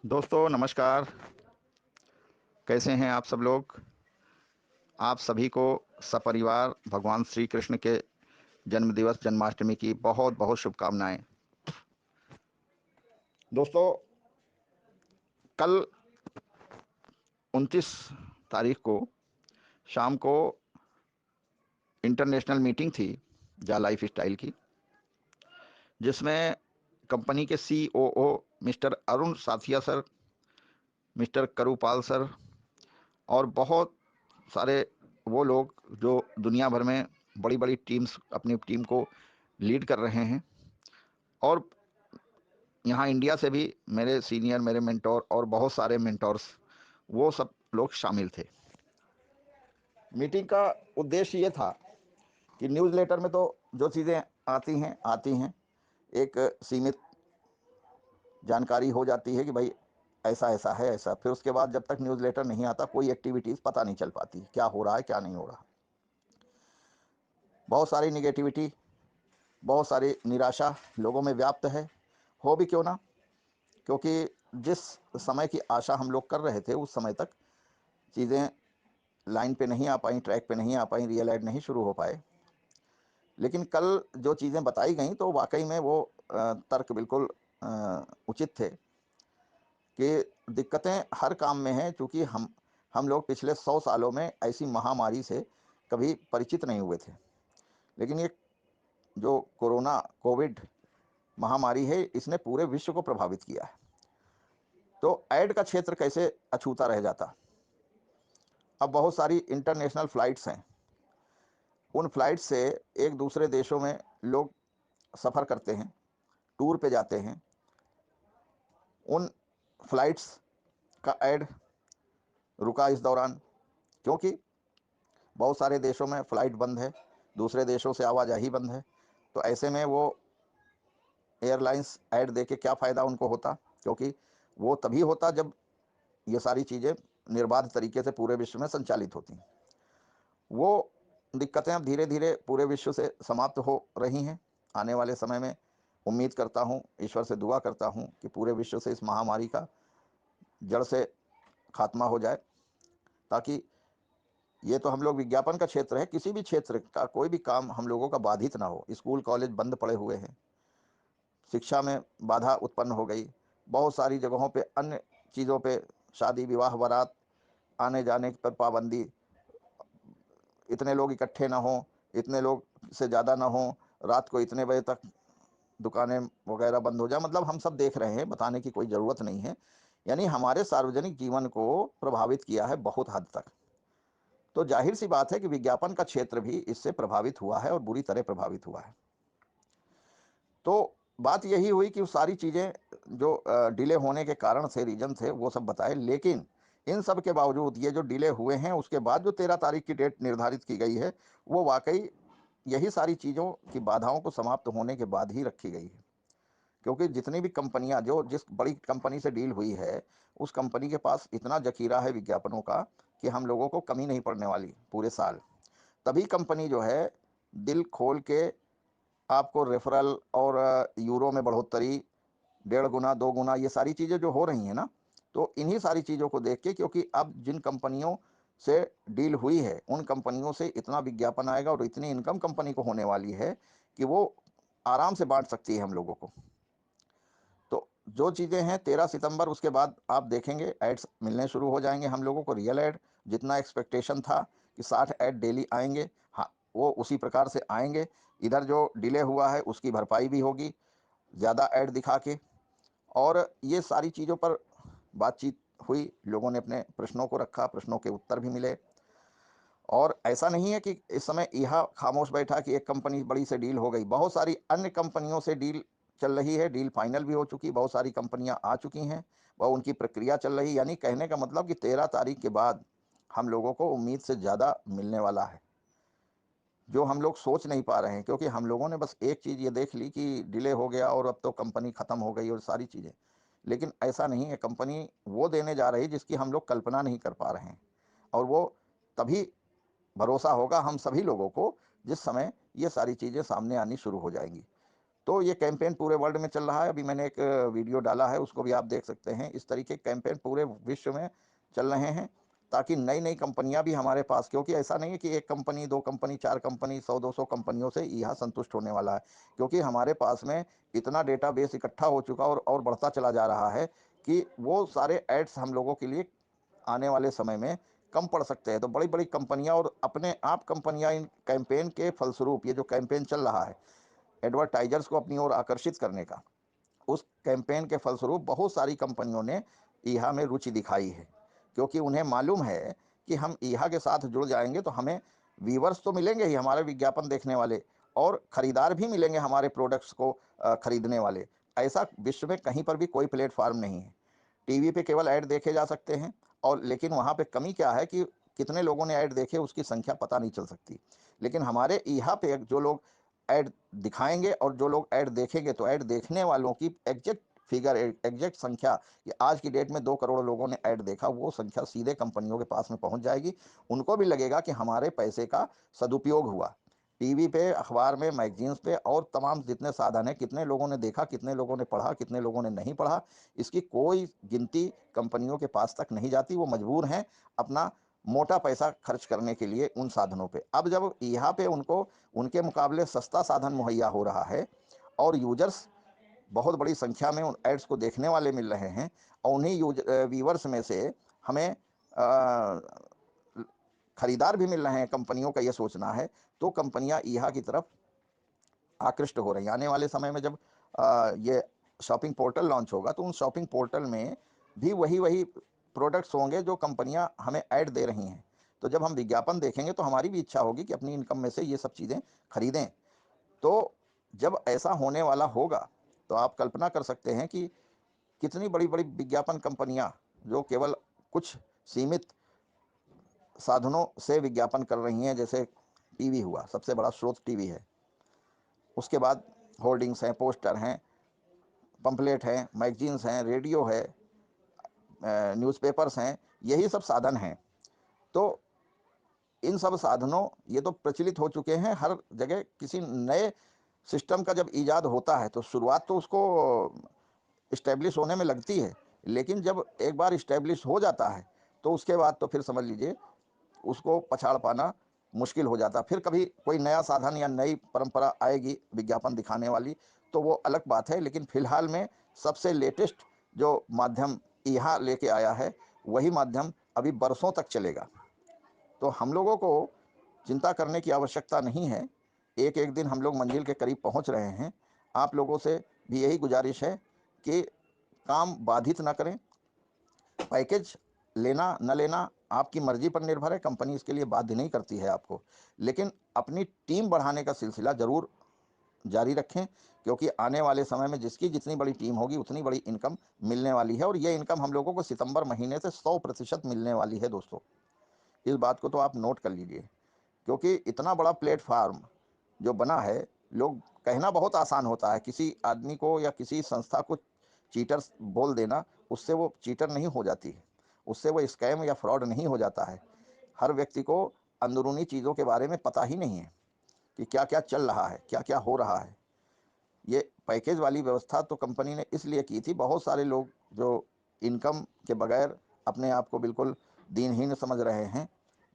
दोस्तों नमस्कार। कैसे हैं आप सब लोग। आप सभी को सपरिवार भगवान श्री कृष्ण के जन्म दिवस जन्माष्टमी की बहुत बहुत शुभकामनाएं। दोस्तों, कल 29 तारीख को शाम को इंटरनेशनल मीटिंग थी जा लाइफ स्टाइल की, जिसमें कंपनी के सीओओ मिस्टर अरुण साथिया सर, मिस्टर करूपाल सर और बहुत सारे वो लोग जो दुनिया भर में बड़ी बड़ी टीम्स अपनी टीम को लीड कर रहे हैं, और यहाँ इंडिया से भी मेरे सीनियर, मेरे मेंटोर और बहुत सारे मेंटोर्स, वो सब लोग शामिल थे। मीटिंग का उद्देश्य ये था कि न्यूज़लेटर में तो जो चीज़ें आती हैं एक सीमित जानकारी हो जाती है कि भाई ऐसा ऐसा है ऐसा। फिर उसके बाद जब तक न्यूज़लेटर नहीं आता कोई एक्टिविटीज़ पता नहीं चल पाती, क्या हो रहा है क्या नहीं हो रहा। बहुत सारी निगेटिविटी, बहुत सारी निराशा लोगों में व्याप्त है। हो भी क्यों ना, क्योंकि जिस समय की आशा हम लोग कर रहे थे उस समय तक चीज़ें लाइन पे नहीं आ पाई, ट्रैक पे नहीं आ पाई, रियलाइज नहीं शुरू हो पाए। लेकिन कल जो चीज़ें बताई गई तो वाकई में वो तर्क बिल्कुल उचित थे कि दिक्कतें हर काम में हैं। चूँकि हम लोग पिछले 100 सालों में ऐसी महामारी से कभी परिचित नहीं हुए थे, लेकिन ये जो कोविड महामारी है इसने पूरे विश्व को प्रभावित किया है। तो ऐड का क्षेत्र कैसे अछूता रह जाता। अब बहुत सारी इंटरनेशनल फ़्लाइट्स हैं, उन फ़्लाइट से एक दूसरे देशों में लोग सफ़र करते हैं, टूर पे जाते हैं। उन फ़्लाइट्स का ऐड रुका इस दौरान, क्योंकि बहुत सारे देशों में फ़्लाइट बंद है, दूसरे देशों से आवाजाही बंद है। तो ऐसे में वो एयरलाइंस ऐड दे के क्या फ़ायदा उनको होता, क्योंकि वो तभी होता जब ये सारी चीज़ें निर्बाध तरीके से पूरे विश्व में संचालित होती। वो दिक्कतें अब धीरे धीरे पूरे विश्व से समाप्त हो रही हैं। आने वाले समय में उम्मीद करता हूँ, ईश्वर से दुआ करता हूँ कि पूरे विश्व से इस महामारी का जड़ से खात्मा हो जाए, ताकि ये तो हम लोग विज्ञापन का क्षेत्र है, किसी भी क्षेत्र का कोई भी काम हम लोगों का बाधित ना हो। स्कूल कॉलेज बंद पड़े हुए हैं, शिक्षा में बाधा उत्पन्न हो गई, बहुत सारी जगहों पे अन्य चीज़ों पे शादी विवाह बारात आने जाने पर पाबंदी, इतने लोग इकट्ठे ना हों, इतने लोग से ज़्यादा ना हों, रात को इतने बजे तक दुकानें वगैरह बंद हो जाए। मतलब हम सब देख रहे हैं, बताने की कोई ज़रूरत नहीं है। यानी हमारे सार्वजनिक जीवन को प्रभावित किया है बहुत हद तक। तो जाहिर सी बात है कि विज्ञापन का क्षेत्र भी इससे प्रभावित हुआ है और बुरी तरह प्रभावित हुआ है। तो बात यही हुई कि वो सारी चीज़ें जो डिले होने के कारण थे, रीज़न थे, वो सब बताए। लेकिन इन सब के बावजूद ये जो डिले हुए हैं उसके बाद जो 13 तारीख की डेट निर्धारित की गई है वो वाकई यही सारी चीज़ों की बाधाओं को समाप्त होने के बाद ही रखी गई है। क्योंकि जितनी भी कंपनियां जो जिस बड़ी कंपनी से डील हुई है उस कंपनी के पास इतना जखीरा है विज्ञापनों का कि हम लोगों को कमी नहीं पड़ने वाली पूरे साल। तभी कंपनी जो है दिल खोल के आपको रेफरल और यूरो में बढ़ोतरी, 1.5 गुना 2 गुना ये सारी चीज़ें जो हो रही हैं ना, तो इन्हीं सारी चीज़ों को देख के, क्योंकि अब जिन कंपनियों से डील हुई है उन कंपनियों से इतना विज्ञापन आएगा और इतनी इनकम कंपनी को होने वाली है कि वो आराम से बांट सकती है हम लोगों को। तो जो चीज़ें हैं 13 सितंबर उसके बाद आप देखेंगे एड्स मिलने शुरू हो जाएंगे हम लोगों को। रियल ऐड जितना एक्सपेक्टेशन था कि 60 ऐड डेली आएंगे, हाँ वो उसी प्रकार से आएंगे। इधर जो डिले हुआ है उसकी भरपाई भी होगी ज़्यादा ऐड दिखा के। और ये सारी चीज़ों पर बातचीत हुई, लोगों ने अपने प्रश्नों को रखा, प्रश्नों के उत्तर भी मिले। और ऐसा नहीं है कि इस समय यह खामोश बैठा कि एक कंपनी बड़ी से डील हो गई, बहुत सारी अन्य कंपनियों से डील चल रही है, डील फाइनल भी हो चुकी, बहुत सारी कंपनियां आ चुकी हैं वह उनकी प्रक्रिया चल रही। यानी कहने का मतलब कि 13 तारीख के बाद हम लोगों को उम्मीद से ज़्यादा मिलने वाला है, जो हम लोग सोच नहीं पा रहे हैं। क्योंकि हम लोगों ने बस एक चीज़ ये देख ली कि डिले हो गया और अब तो कंपनी ख़त्म हो गई और सारी चीज़ें, लेकिन ऐसा नहीं है। कंपनी वो देने जा रही जिसकी हम लोग कल्पना नहीं कर पा रहे हैं, और वो तभी भरोसा होगा हम सभी लोगों को जिस समय ये सारी चीज़ें सामने आनी शुरू हो जाएंगी। तो ये कैंपेन पूरे वर्ल्ड में चल रहा है। अभी मैंने एक वीडियो डाला है, उसको भी आप देख सकते हैं। इस तरीके के कैंपेन पूरे विश्व में चल रहे हैं, ताकि नई नई कंपनियां भी हमारे पास, क्योंकि ऐसा नहीं है कि एक कंपनी, दो कंपनी, चार कंपनी, 100-200 कंपनियों से यह संतुष्ट होने वाला है, क्योंकि हमारे पास में इतना डेटाबेस इकट्ठा हो चुका और बढ़ता चला जा रहा है कि वो सारे एड्स हम लोगों के लिए आने वाले समय में कम पड़ सकते हैं। तो बड़ी बड़ी कंपनियां और अपने आप कंपनियां इन कैंपेन के फलस्वरूप, ये जो कैंपेन चल रहा है एडवर्टाइजर्स को अपनी ओर आकर्षित करने का, उस कैंपेन के फलस्वरूप बहुत सारी कंपनियों ने ईहा में रुचि दिखाई है, क्योंकि उन्हें मालूम है कि हम ईहा के साथ जुड़ जाएंगे तो हमें व्यूवर्स तो मिलेंगे ही, हमारे विज्ञापन देखने वाले, और खरीदार भी मिलेंगे हमारे प्रोडक्ट्स को खरीदने वाले। ऐसा विश्व में कहीं पर भी कोई प्लेटफार्म नहीं है। टीवी पे केवल ऐड देखे जा सकते हैं, और लेकिन वहाँ पे कमी क्या है कि कितने लोगों ने ऐड देखे उसकी संख्या पता नहीं चल सकती। लेकिन हमारे यहाँ पे जो लोग ऐड दिखाएंगे और जो लोग ऐड देखेंगे, तो ऐड देखने वालों की एग्जैक्ट फिगर, एग्जैक्ट संख्या, कि आज की डेट में 2 करोड़ लोगों ने ऐड देखा, वो संख्या सीधे कंपनियों के पास में पहुंच जाएगी। उनको भी लगेगा कि हमारे पैसे का सदुपयोग हुआ। टीवी पे, अखबार में, मैगजीन्स पे और तमाम जितने साधन हैं, कितने लोगों ने देखा, कितने लोगों ने पढ़ा, कितने लोगों ने नहीं पढ़ा, इसकी कोई गिनती कंपनियों के पास तक नहीं जाती। वो मजबूर हैं अपना मोटा पैसा खर्च करने के लिए उन साधनों पे। अब जब यहाँ पे उनको उनके मुकाबले सस्ता साधन मुहैया हो रहा है और यूजर्स बहुत बड़ी संख्या में उन एड्स को देखने वाले मिल रहे हैं, और उन्हीं व्यूवर्स में से हमें खरीदार भी मिल रहे हैं, कंपनियों का ये सोचना है, तो कंपनियां ईहा की तरफ आकृष्ट हो रही हैं। आने वाले समय में जब ये शॉपिंग पोर्टल लॉन्च होगा, तो उन शॉपिंग पोर्टल में भी वही वही प्रोडक्ट्स होंगे जो कंपनियां हमें ऐड दे रही हैं। तो जब हम विज्ञापन देखेंगे तो हमारी भी इच्छा होगी कि अपनी इनकम में से ये सब चीज़ें खरीदें। तो जब ऐसा होने वाला होगा, तो आप कल्पना कर सकते हैं कि कितनी बड़ी बड़ी विज्ञापन कंपनियां, जो केवल कुछ सीमित साधनों से विज्ञापन कर रही हैं, जैसे टीवी हुआ, सबसे बड़ा स्रोत टीवी है, उसके बाद होर्डिंग्स हैं, पोस्टर हैं, पंपलेट हैं, मैगजीन्स हैं, रेडियो है, न्यूज़पेपर्स हैं, यही सब साधन हैं। तो इन सब साधनों, ये तो प्रचलित हो चुके हैं हर जगह। किसी नए सिस्टम का जब ईजाद होता है तो शुरुआत तो उसको इस्टेब्लिश होने में लगती है, लेकिन जब एक बार इस्टेब्लिश हो जाता है तो उसके बाद तो फिर समझ लीजिए उसको पछाड़ पाना मुश्किल हो जाता। फिर कभी कोई नया साधन या नई परंपरा आएगी विज्ञापन दिखाने वाली, तो वो अलग बात है। लेकिन फिलहाल में सबसे लेटेस्ट जो माध्यम यहाँ लेके आया है, वही माध्यम अभी बरसों तक चलेगा। तो हम लोगों को चिंता करने की आवश्यकता नहीं है। एक एक दिन हम लोग मंजिल के करीब पहुंच रहे हैं। आप लोगों से भी यही गुजारिश है कि काम बाधित ना करें। पैकेज लेना न लेना आपकी मर्जी पर निर्भर है, कंपनी इसके लिए बाध्य नहीं करती है आपको। लेकिन अपनी टीम बढ़ाने का सिलसिला ज़रूर जारी रखें, क्योंकि आने वाले समय में जिसकी जितनी बड़ी टीम होगी उतनी बड़ी इनकम मिलने वाली है। और ये इनकम हम लोगों को सितंबर महीने से 100% मिलने वाली है दोस्तों। इस बात को तो आप नोट कर लीजिए, क्योंकि इतना बड़ा प्लेटफार्म जो बना है, लोग कहना बहुत आसान होता है, किसी आदमी को या किसी संस्था को चीटर्स बोल देना, उससे वो चीटर नहीं हो जाती है, उससे वो स्कैम या फ्रॉड नहीं हो जाता है। हर व्यक्ति को अंदरूनी चीज़ों के बारे में पता ही नहीं है कि क्या क्या चल रहा है, क्या क्या हो रहा है। ये पैकेज वाली व्यवस्था तो कंपनी ने इसलिए की थी, बहुत सारे लोग जो इनकम के बगैर अपने आप को बिल्कुल दीनहीन समझ रहे हैं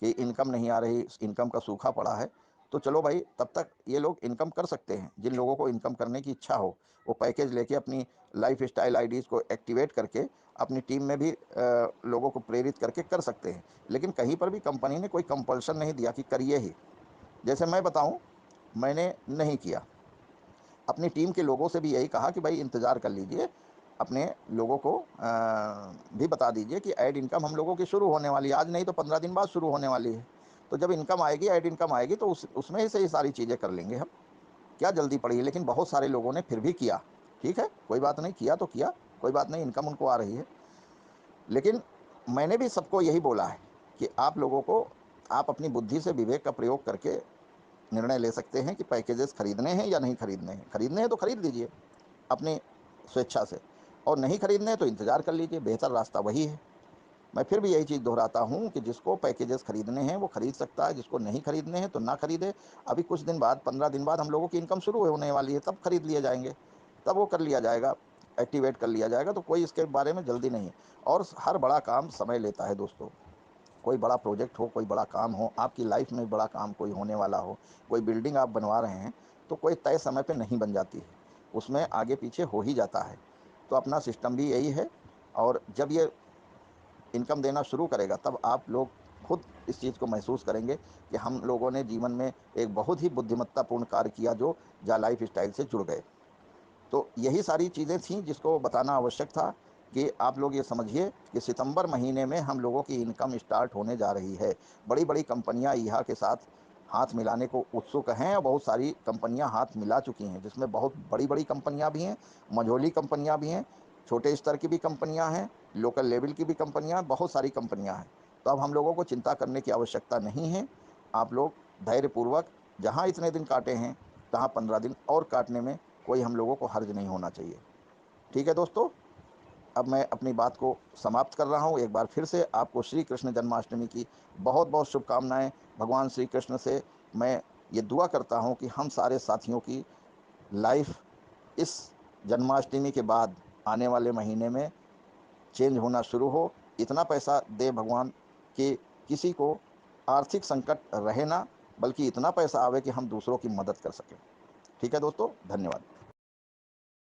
कि इनकम नहीं आ रही, इनकम का सूखा पड़ा है। तो चलो भाई, तब तक ये लोग इनकम कर सकते हैं। जिन लोगों को इनकम करने की इच्छा हो, वो पैकेज लेके अपनी लाइफ स्टाइल आईडीज़ को एक्टिवेट करके अपनी टीम में भी लोगों को प्रेरित करके कर सकते हैं। लेकिन कहीं पर भी कंपनी ने कोई कंपल्शन नहीं दिया कि करिए ही। जैसे मैं बताऊं, मैंने नहीं किया। अपनी टीम के लोगों से भी यही कहा कि भाई इंतज़ार कर लीजिए, अपने लोगों को भी बता दीजिए कि ऐड इनकम हम लोगों की शुरू होने वाली है, आज नहीं तो 15 दिन बाद शुरू होने वाली है। तो जब इनकम आएगी, ऐड इनकम आएगी, तो उसमें ही से ये सारी चीज़ें कर लेंगे हम, क्या जल्दी पड़ी है। लेकिन बहुत सारे लोगों ने फिर भी किया। ठीक है, कोई बात नहीं, किया तो किया, कोई बात नहीं, इनकम उनको आ रही है। लेकिन मैंने भी सबको यही बोला है कि आप लोगों को, आप अपनी बुद्धि से विवेक का प्रयोग करके निर्णय ले सकते हैं कि पैकेजेस खरीदने हैं या नहीं खरीदने हैं। खरीदने हैं तो खरीद लीजिए अपनी स्वेच्छा से, और नहीं खरीदने हैं तो इंतज़ार कर लीजिए, बेहतर रास्ता वही है। मैं फिर भी यही चीज़ दोहराता हूँ कि जिसको पैकेजेस खरीदने हैं वो खरीद सकता है, जिसको नहीं खरीदने हैं तो ना खरीदे। अभी कुछ दिन बाद, 15 दिन बाद हम लोगों की इनकम शुरू होने वाली है, तब खरीद लिए जाएंगे, तब वो कर लिया जाएगा, एक्टिवेट कर लिया जाएगा। तो कोई इसके बारे में जल्दी नहीं है। और हर बड़ा काम समय लेता है दोस्तों। कोई बड़ा प्रोजेक्ट हो, कोई बड़ा काम हो, आपकी लाइफ में बड़ा काम कोई होने वाला हो, कोई बिल्डिंग आप बनवा रहे हैं, तो कोई तय समय पे नहीं बन जाती है, उसमें आगे पीछे हो ही जाता है। तो अपना सिस्टम भी यही है। और जब ये इनकम देना शुरू करेगा तब आप लोग खुद इस चीज़ को महसूस करेंगे कि हम लोगों ने जीवन में एक बहुत ही बुद्धिमत्तापूर्ण कार्य किया, जो जा लाइफ स्टाइल से जुड़ गए। तो यही सारी चीज़ें थीं जिसको बताना आवश्यक था कि आप लोग ये समझिए कि सितंबर महीने में हम लोगों की इनकम स्टार्ट होने जा रही है। बड़ी-बड़ी कंपनियां ईहा के साथ हाथ मिलाने को उत्सुक हैं और बहुत सारी कंपनियां हाथ मिला चुकी हैं, जिसमें बहुत बड़ी-बड़ी कंपनियां भी हैं, मझोली कंपनियां भी हैं, छोटे स्तर की भी कंपनियां हैं, लोकल लेवल की भी कंपनियां, बहुत सारी कंपनियां हैं। तो अब हम लोगों को चिंता करने की आवश्यकता नहीं है। आप लोग धैर्यपूर्वक जहाँ इतने दिन काटे हैं, तहाँ 15 दिन और काटने में कोई हम लोगों को हर्ज नहीं होना चाहिए। ठीक है दोस्तों, अब मैं अपनी बात को समाप्त कर रहा हूँ। एक बार फिर से आपको श्री कृष्ण जन्माष्टमी की बहुत बहुत शुभकामनाएं। भगवान श्री कृष्ण से मैं ये दुआ करता हूँ कि हम सारे साथियों की लाइफ इस जन्माष्टमी के बाद आने वाले महीने में चेंज होना शुरू हो। इतना पैसा दे भगवान कि किसी को आर्थिक संकट रहे ना, बल्कि इतना पैसा आवे कि हम दूसरों की मदद कर सकें। ठीक है दोस्तों, धन्यवाद।